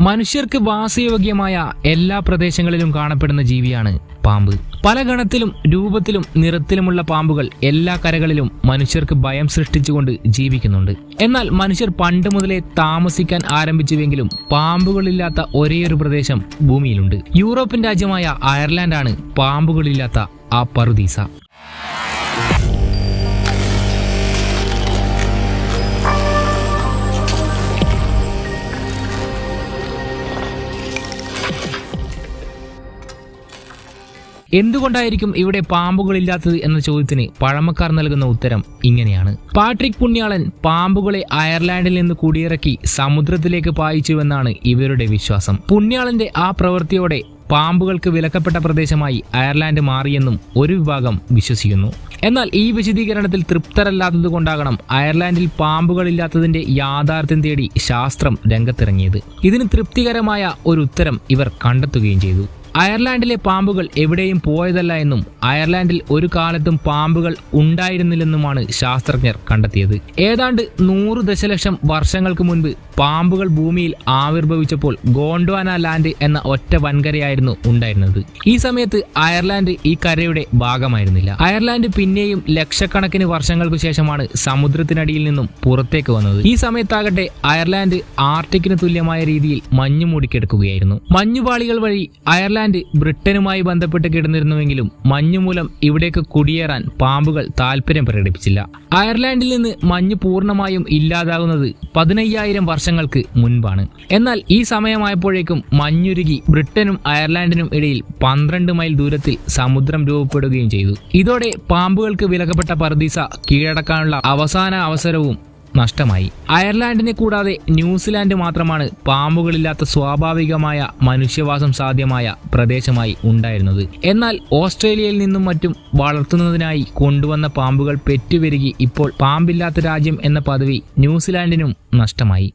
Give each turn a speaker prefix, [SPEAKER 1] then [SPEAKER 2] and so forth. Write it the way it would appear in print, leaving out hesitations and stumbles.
[SPEAKER 1] മനുഷ്യർക്ക് വാസയോഗ്യമായ എല്ലാ പ്രദേശങ്ങളിലും കാണപ്പെടുന്ന ജീവിയാണ് പാമ്പ്. പല ഗണത്തിലും രൂപത്തിലും നിറത്തിലുമുള്ള പാമ്പുകൾ എല്ലാ കരകളിലും മനുഷ്യർക്ക് ഭയം സൃഷ്ടിച്ചുകൊണ്ട് ജീവിക്കുന്നുണ്ട്. എന്നാൽ മനുഷ്യർ പണ്ട് മുതലേ താമസിക്കാൻ ആരംഭിച്ചുവെങ്കിലും പാമ്പുകളില്ലാത്ത ഒരേയൊരു പ്രദേശം ഭൂമിയിലുണ്ട്. യൂറോപ്യൻ രാജ്യമായ അയർലാൻഡാണ് പാമ്പുകളില്ലാത്ത ആ പറുദീസ. എന്തുകൊണ്ടായിരിക്കും ഇവിടെ പാമ്പുകളില്ലാത്തത് എന്ന ചോദ്യത്തിന് പഴമക്കാർ നൽകുന്ന ഉത്തരം ഇങ്ങനെയാണ്. പാട്രിക് പുണ്യാളൻ പാമ്പുകളെ അയർലാൻഡിൽ നിന്ന് കുടിയിറക്കി സമുദ്രത്തിലേക്ക് പായിച്ചുവെന്നാണ് ഇവരുടെ വിശ്വാസം. പുണ്യാളന്റെ ആ പ്രവൃത്തിയോടെ പാമ്പുകൾക്ക് വിലക്കപ്പെട്ട പ്രദേശമായി അയർലാൻഡ് മാറിയെന്നും ഒരു വിഭാഗം വിശ്വസിക്കുന്നു. എന്നാൽ ഈ വിശദീകരണത്തിൽ തൃപ്തരല്ലാത്തത് കൊണ്ടാകണം അയർലാൻഡിൽ പാമ്പുകളില്ലാത്തതിന്റെ യാഥാർത്ഥ്യം തേടി ശാസ്ത്രം രംഗത്തിറങ്ങിയത്. ഇതിന് തൃപ്തികരമായ ഒരു ഉത്തരം ഇവർ കണ്ടെത്തുകയും ചെയ്തു. അയർലാൻഡിലെ പാമ്പുകൾ എവിടെയും പോയതല്ല എന്നും അയർലാൻഡിൽ ഒരു കാലത്തും പാമ്പുകൾ ഉണ്ടായിരുന്നില്ലെന്നുമാണ് ശാസ്ത്രജ്ഞർ കണ്ടെത്തിയത്. ഏതാണ്ട് 100 ദശലക്ഷം വർഷങ്ങൾക്ക് മുൻപ് പാമ്പുകൾ ഭൂമിയിൽ ആവിർഭവിച്ചപ്പോൾ ഗോണ്ട്വാന ലാൻഡ് എന്ന ഒറ്റ വൻകരയായിരുന്നു ഉണ്ടായിരുന്നത്. ഈ സമയത്ത് അയർലാൻഡ് ഈ കരയുടെ ഭാഗമായിരുന്നില്ല. അയർലാൻഡ് പിന്നെയും ലക്ഷക്കണക്കിന് വർഷങ്ങൾക്ക് ശേഷമാണ് സമുദ്രത്തിനടിയിൽ നിന്നും പുറത്തേക്ക് വന്നത്. ഈ സമയത്താകട്ടെ അയർലാൻഡ് ആർട്ടിക്കിന് തുല്യമായ രീതിയിൽ മഞ്ഞു മൂടിക്കിടക്കുകയായിരുന്നു. മഞ്ഞുപാളികൾ വഴി അയർലാൻഡ് ബ്രിട്ടനുമായി ബന്ധപ്പെട്ട് കിടന്നിരുന്നുവെങ്കിലും മഞ്ഞുമൂലം ഇവിടേക്ക് കുടിയേറാൻ പാമ്പുകൾ താല്പര്യം പ്രകടിപ്പിച്ചില്ല. അയർലാൻഡിൽ നിന്ന് മഞ്ഞ് പൂർണ്ണമായും ഇല്ലാതാകുന്നത് 15,000 വർഷങ്ങൾക്ക് മുൻപാണ്. എന്നാൽ ഈ സമയമായപ്പോഴേക്കും മഞ്ഞുരുകി ബ്രിട്ടനും അയർലാൻഡിനും ഇടയിൽ 12 മൈൽ ദൂരത്തിൽ സമുദ്രം രൂപപ്പെടുകയും ചെയ്തു. ഇതോടെ പാമ്പുകൾക്ക് വിലക്കപ്പെട്ട പറുദീസ കീഴടക്കാനുള്ള അവസാന അവസരവും നഷ്ടമായി. അയർലാൻഡിനെ കൂടാതെ ന്യൂസിലാൻഡ് മാത്രമാണ് പാമ്പുകളില്ലാത്ത സ്വാഭാവികമായ മനുഷ്യവാസം സാധ്യമായ പ്രദേശമായി ഉണ്ടായിരുന്നത്. എന്നാൽ ഓസ്ട്രേലിയയിൽ നിന്നും മറ്റും വളർത്തുന്നതിനായി കൊണ്ടുവന്ന പാമ്പുകൾ പെറ്റുപെരുകി ഇപ്പോൾ പാമ്പില്ലാത്ത രാജ്യം എന്ന പദവി ന്യൂസിലാൻഡിനും നഷ്ടമായി.